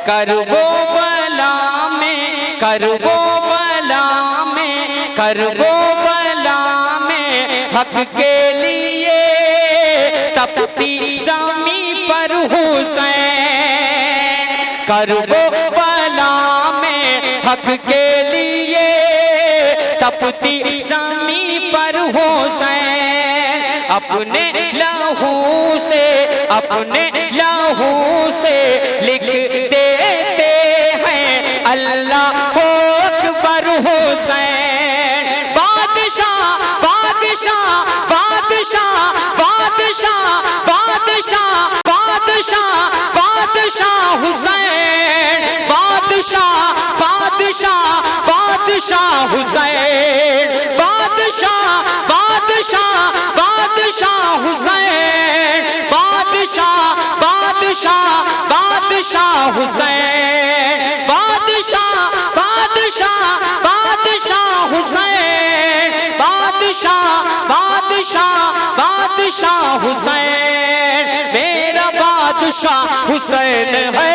करबो बला में, करबो बला में, करबो बला में हक के लिए तपती ज़मीं पर हुसैन। करबो बला में हक के लिए तपती ज़मीं पर हुसैन। अपने लहू से, अपने लहू से लिख देते हैं अल्लाह अकबर हुसैन। बादशाह बादशाह बादशाह बादशाह बादशाह बादशाह बादशाह हुसैन। बादशाह बादशाह बादशाह हुसैन। बादशाह बादशाह बादशाह हुसैन। बादशाह बादशाह बादशाह हुसैन। बादशाह बादशाह बादशाह हुसैन। बादशाह बादशाह बादशाह हुसैन। मेरा बादशाह हुसैन है,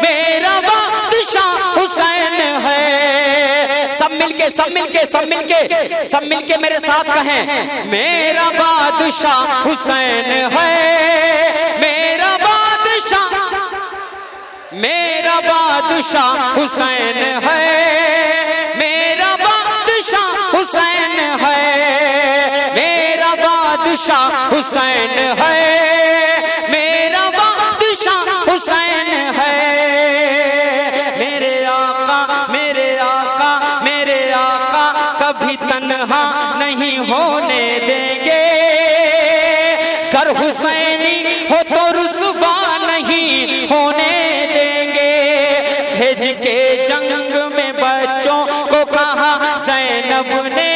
मेरा बादशाह हुसैन है। सब मिलके सब मिलके सब मिलके सब मिलके मेरे साथ कहें, मेरा बादशाह हुसैन है, मेरा बादशाह, मेरा बादशाह हुसैन है, मेरा बादशाह हुसैन है, मेरा बादशाह हुसैन है, मेरा बादशाह हुसैन है। मेरे आका, मेरे आका, मेरे आका कभी तन्हा नहीं होने देंगे। कर हुसैनी हो तो रुसवा नहीं होने देंगे। भेज के जंग में बच्चों को कहा ज़ैनब ने,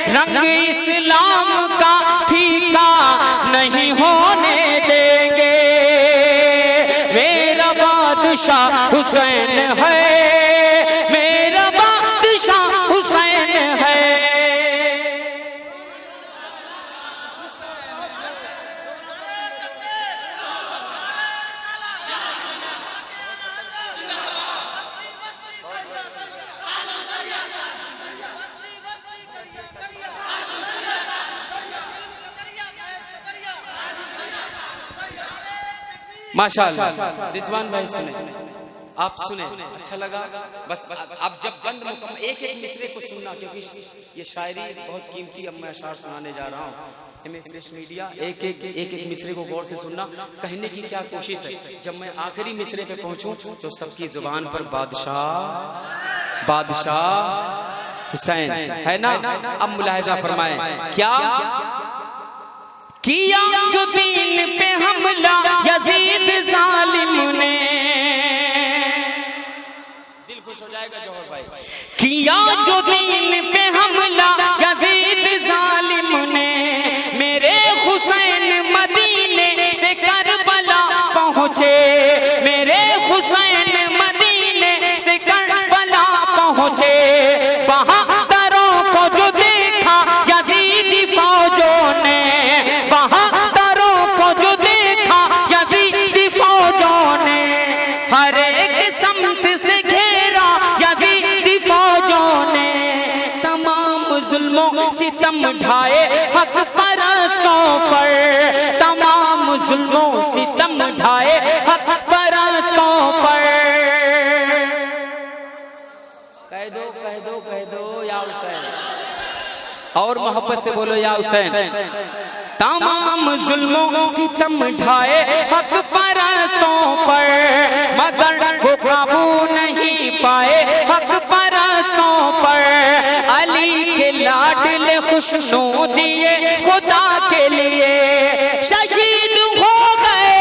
रंग इस्लाम का फीका नहीं होने देंगे। मेरा बादशाह हुसैन है, मेरा बादशाह हुसैन है। माशाअल्लाह। रिजवान भाई सुने, आप सुने, अच्छा लगा। बस बस अब जब बंद मुकम्मल एक एक मिसरे को सुनना, क्योंकि ये शायरी बहुत कीमती। अब मैं अशार सुनाने जा रहा हूँ। फ्रेश मीडिया एक एक मिसरे को गौर से सुनना। कहने की क्या कोशिश है, जब मैं आखिरी मिसरे पे पहुंचूं तो सबकी जुबान पर बादशाह बादशाह हुसैन है ना। अब मुलाहिजा फरमाएं, क्या किया जो दीन पे हमला यजीद जालिम ने। दिल खुश हो जाएगा जौहर भाई। किया जो दीन पे हमला यजीद जालिम ने, मेरे हुसैन मदीने से करबला पहुँचे, मेरे हुसैन मदीने से करबला पहुँचे। बहादुरों को जो देखा यजीदी फौजों ने, बहादुरों को जो देखा यजीदी फौजों ने, हर एक समत से घेरा यजीदी फौजों ने। तमाम जुल्मों सितम ढाए हक परस्तों पर, तमाम जुल्मों सितम ढाए हक परस्तों पर। कह दो कह दो कह दो या हुसैन, और मोहब्बत से बोलो या हुसैन। तमाम जुल्मों सितम ढाए हक परस्तों पर, मगर वो काबू नहीं पाए हक परस्तों पर। अली के लाडले खुशनू दिए खुदा के लिए, शहीद हो गए,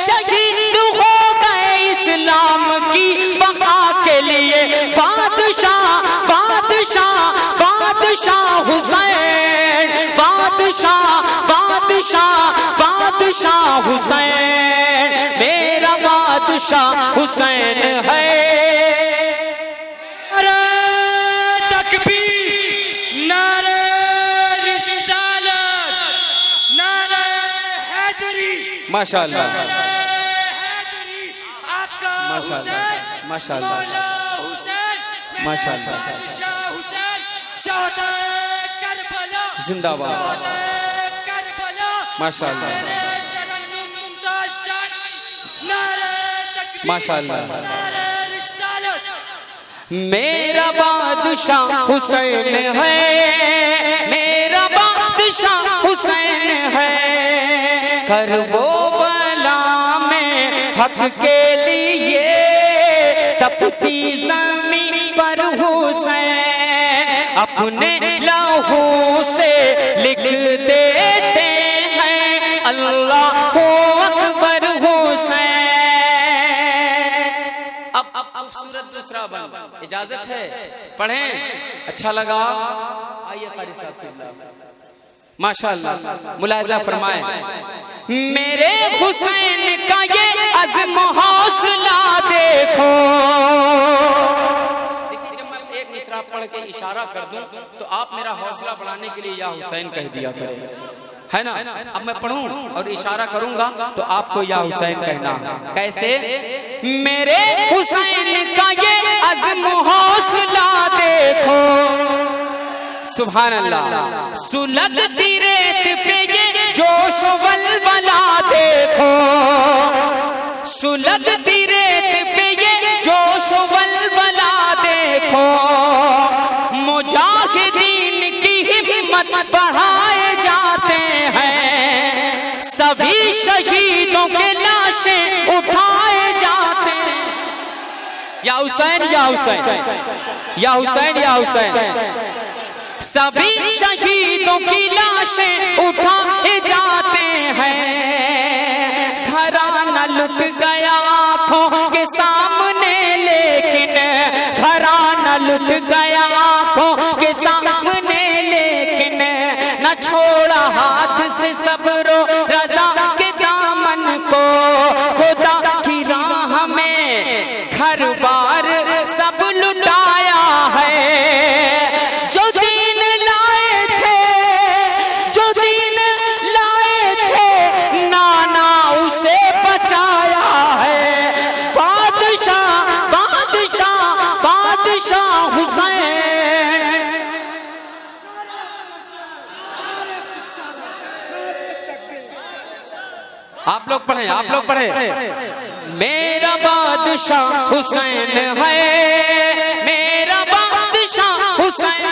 शहीद हो गए इस्लाम की बका के लिए। बादशाह बादशाह बादशाह हुसैन, बादशाह बादशाह बादशाह हुसैन। मेरा बादशाह हुसैन है। नारे तकबीर, नारे रिसालत, नारे हैदरी, माशाअल्लाह। हैदरी आका माशाअल्लाह, हुसैन, माशाअल्लाह, मौला हुसैन, मेरे माशाअल्लाह। बादशाह हुसैन, शोहदाए करबला, जिंदाबाद। शोहदाए करबला, माशाअल्लाह, मेरे तरन्नुम मुमताज जान, नारे तकबीर, माशाअल्लाह। नारे रिसालत। मेरा बादशाह हुसैन है, मेरा बादशाह हुसैन है, करबो बला में हक के लिए तपती ज़मीं पर हुसैन अपने लहू से लिख देते हैं अल्लाहू अकबर हुसैन। अब खूबसूरत दूसरा बंद, इजाजत है पढ़ें, अच्छा लगा? आइए कारी साहब से माशाअल्लाह मुलाहिजा फरमाएं। मेरे हुसैन का ये अज़्म हौसला देखो। देखिए जब मैं एक मिसरा पढ़ के इशारा कर दूं तो आप मेरा हौसला बढ़ाने के लिए या हुसैन कह दिया करें, है ना? अब मैं पढ़ूं और इशारा करूंगा तो आपको या हुसैन कहना। कैसे? मेरे हुसैन का ये अज़्म हौसला देखो, सुभान अल्लाह। सुलगती रेत पे ये जोश वलवला देखो, सुलगती रेत पे ये जोश वलवला देखो, मुजाहिदीन की हिम्मत बढ़ाए जाते हैं, सभी शहीदों के लाशें उठाए जाते हैं। या हुसैन, या हुसैन, या हुसैन, या हुसैन। सभी शहीदों की लाशें उठाए जाते हैं, घराना लुट गया आंखों के सामने, लेकिन घराना लुट गया आंखों के सामने, लेकिन न छोड़ा हाथ से सब्रो रजा के दामन को, खुदा की राह में घर बार सब लुटाया है, जो दीन लाए थे, जो दीन लाए थे, नाना उसे बचाया है, बादशाह बादशाह बादशाह हुसैन। आप लोग पढ़ें, आप लोग पढ़ें। मेरा बादशाह हुसैन है, मेरा बादशाह हुसैन,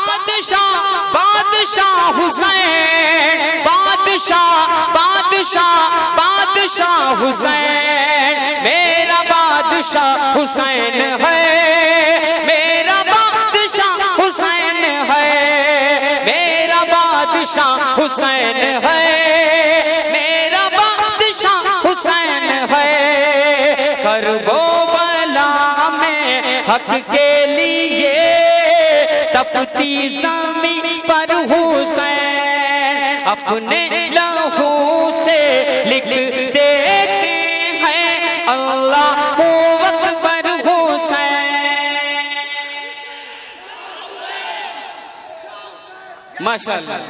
बादशाह बादशाह हुसैन, बादशाह बादशाह बादशाह हुसैन, मेरा बादशाह हुसैन है, मेरा बादशाह हुसैन है, मेरा बादशाह हुसैन है, मेरा बादशाह हुसैन है, करबो बला में हक के लिए तपती ज़मीं पर हुसैन अपने लहू से लिख देते हैं अल्लाहू अकबर हुसैन। माशाअल्लाह,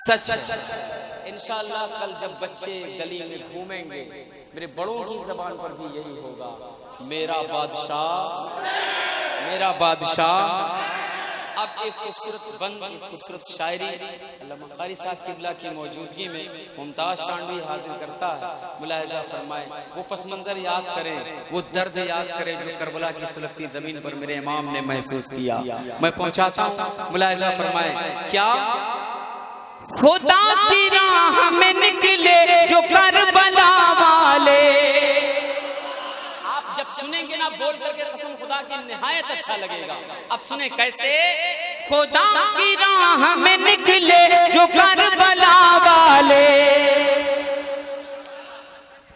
सच इंशाअल्लाह कल जब बच्चे गली में घूमेंगे मेरे बड़ों की जबान पर भी यही होगा, मेरा बादशाह, मेरा बादशाह। अब एक खूबसूरत बंद, एक खूबसूरत शायरी अल्लामा कारी साहब किबला की मौजूदगी में मुमताज टांडवी हाजिर करता है, मुलाहिजा फरमाएं। वो पस मंजर याद करें, वो दर्द याद करें जो करबला की सुलगती जमीन पर मेरे इमाम ने महसूस किया। मैं पहुंचाता हूँ, मुलाहिजा फरमाएं। क्या? खुदा की राह में निकले जो करबला वाले, आप जब सुनेंगे ना बोल करके कसम खुदा की निहायत अच्छा लगेगा। अब सुने कैसे? खुदा की राह में निकले जो करबला वाले,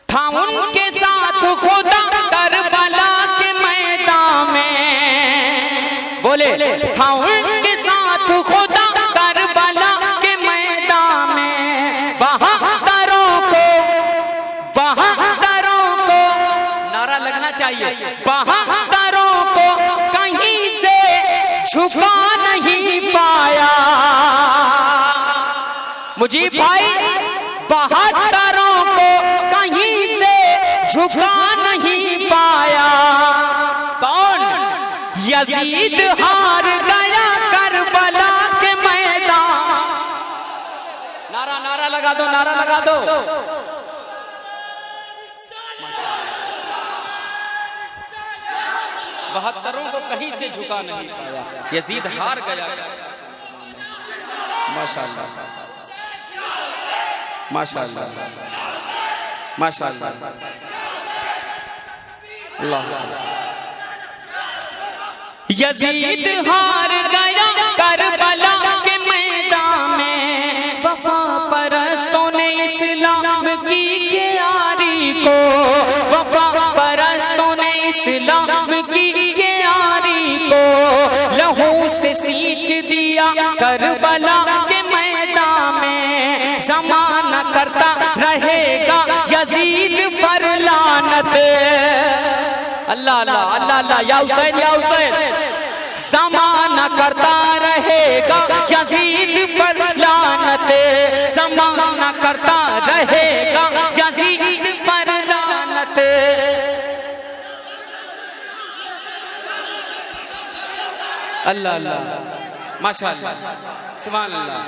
था उनके साथ खुदा करबला के मैदान में, बोले था उनके साथ खुदा करबला के मैदान मुजीब भाई 72 को कहीं से झुका नहीं पाया। कौन? यजीद हार गया करबला के मैदान। नारा नारा लगा दो, नारा लगा दो। 72 को कहीं से झुका नहीं पाया, यजीद हार गया। माशाअल्लाह माशाअल्लाह माशाअल्लाह अल्लाह। यजीद हार गया करबला के मैदान में, वफा परस्तों ने इस्लाम की क्यारी को, वफा परस्तों ने इस्लाम की क्यारी को लहू से सींच दिया करबला के मैदान में। ज़माना करता रहेगा यजीद पर लानत। अल्लाह अल्लाह अल्लाह अल्लाह, या हुसैन या हुसैन। ज़माना करता रहेगा यजीद पर लानत, ज़माना करता रहेगा यजीद पर लानत। अल्लाह अल्लाह माशाअल्लाह सुभान अल्लाह।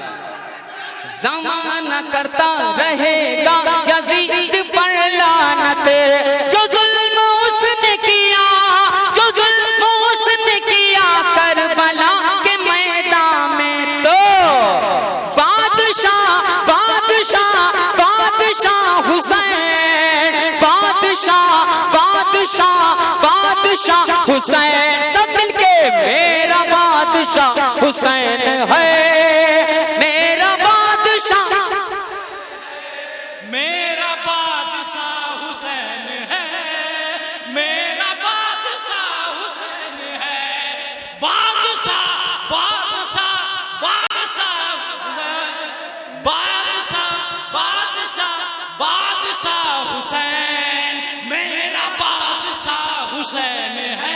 ज़माना करता रहेगा यजीद पर लानत, जो जुल्म उसने किया, जो जुल्म उसने किया करबला के मैदान में। तो बादशाह बादशाह बादशाह हुसैन, बादशाह बादशाह बादशाह हुसैन, सब मिलके मेरा बादशाह हुसैन है, मेरा बादशाह, मेरा बादशाह हुसैन है, मेरा बादशाह हुसैन है। बादशाह बादशाह बादशाह बादशाह बादशाह बादशाह हुसैन, मेरा बादशाह हुसैन है,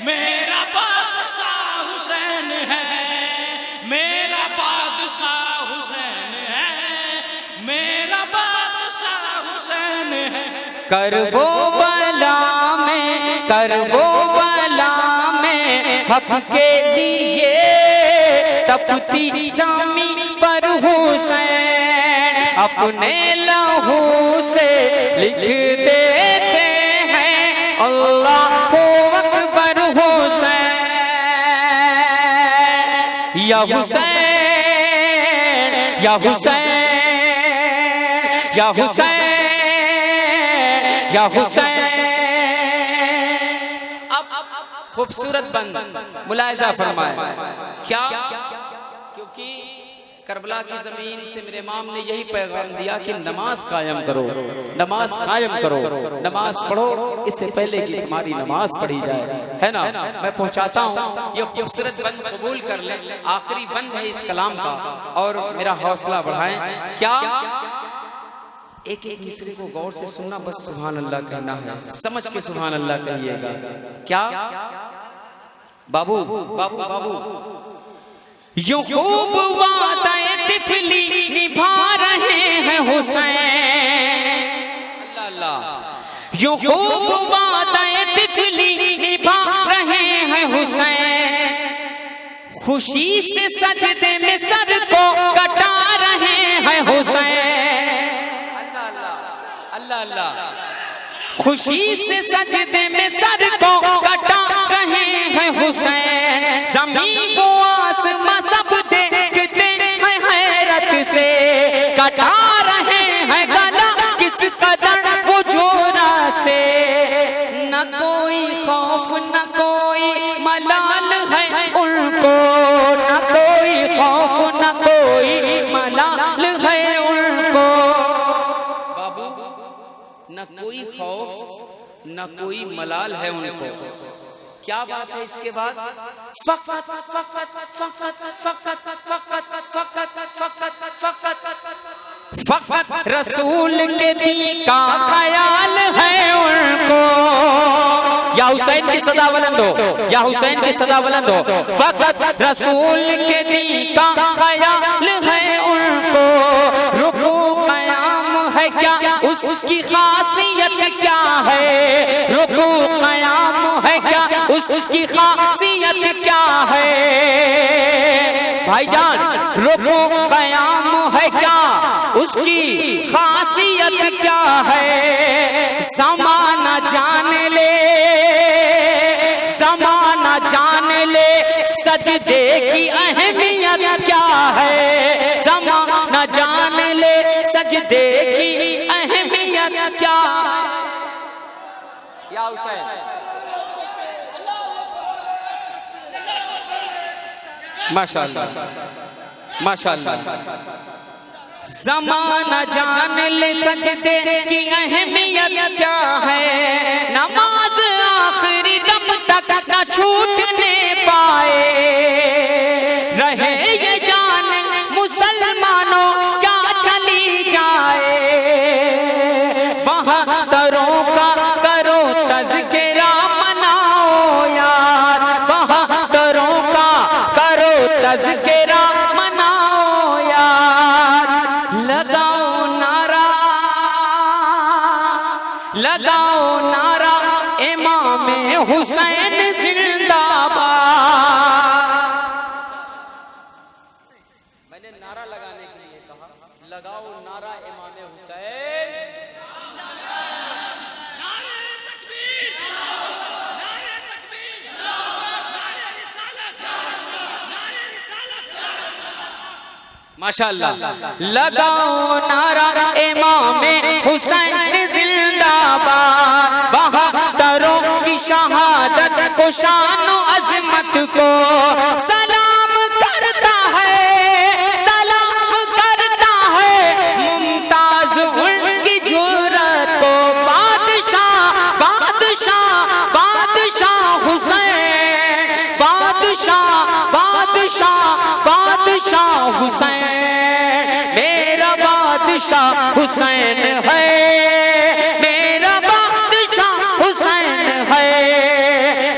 मेरा बादशाह हुसैन है, मेरा बादशाह हुसैन है, मेरा बादशाह हुसैन है। करबो बला में, करबो बला में हक के लिए तपती सामी पर हुसैन अपने लहू से लिख देते हैं अल्लाहू अकबर हुसैन। या हुसैन या हुसैन या हुसैन या हुसैन। अब खूबसूरत बंद मुलाहिजा फरमाए क्या, क्योंकि करबला की जमीन से मेरे इमाम ने यही पैगाम दिया कि नमाज कायम करो, नमाज कायम करो, नमाज पढ़ो, इससे पहले कि तुम्हारी नमाज पढ़ी जाए, है ना। मैं पहुंचाता हूँ, ये खूबसूरत बंद कबूल कर ले, आखिरी बंद है इस कलाम का, और मेरा हौसला बढ़ाएं। क्या एक एक मिसरे को गौर से सुनना, बस सुभान अल्लाह कहना है, समझ के सुभान अल्लाह कहिएगा। क्या बाबू बाबू बाबू, यूं खूब वादाए तिफली निभा रहे हैं हुसैन, अल्लाह अल्लाह, यूं खूब वादाए तिफली निभा रहे हैं हुसैन, खुशी से सजदे में सर को कटा रहे हैं हुसैन, अल्लाह अल्लाह, खुशी से सजदे में सर को कटा रहे हैं हुसैन। ज़मीन को आसमां सब देखते हैं हैरत से, कटा रहे हैं गला किस कदर वो जोरा से। न कोई खौफ न कोई मलाल है उनको, न कोई खौफ न कोई मलाल है उनको। न कोई खौफ न कोई मलाल है उनको। क्या बात है इसके बाद, फकत फकत फकत फकत फकत फकत फकत फकत फकत रसूल के दी का ख्याल है उनको। या हुसैन की सदा बुलंद हो, या हुसैन की सदा बुलंद हो। फकत रसूल के दी का ख्याल है उनको, उसकी खासियत क्या है? भाईजान रुको कयाम है क्या, उसकी खासियत क्या है? ज़माना जान ले, ज़माना जान ले, सजदे की अहमियत क्या है? ज़माना जान ले, सजदे की अहमियत क्या है? या हुसैन माशाअल्लाह माशाअल्लाह। ज़माना जान ले, सजदे की अहमियत क्या है? नमाज आखिरी दम तक न छूटने पाए, रहे ये जान मुसलमानों क्या चली जाए। बहादुरों का करो तज़किरा मनाओ यार, बहादुरों का करो तज़किरा मनाओ यार। लगाओ नारा, लगाओ नारा, इमाम हुसैन जिंदाबाद। मैंने नारा लगाने के लिए कहा, लगाओ नारा इमाम हुसैन। माशाअल्लाह। लगाओ नारा इमाम हुसैन जिंदाबाद। बहादुरों की शहादत को, शान और अजमत को सलाम करता है, सलाम करता है। मुमताज उनकी जुर्रत को, बादशाह बादशाह बादशाह हुसैन, बादशाह बादशाह बादशाह हुसैन। मेरा बादशाह हुसैन है, मेरा बादशाह हुसैन है,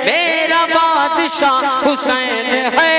मेरा बादशाह हुसैन है।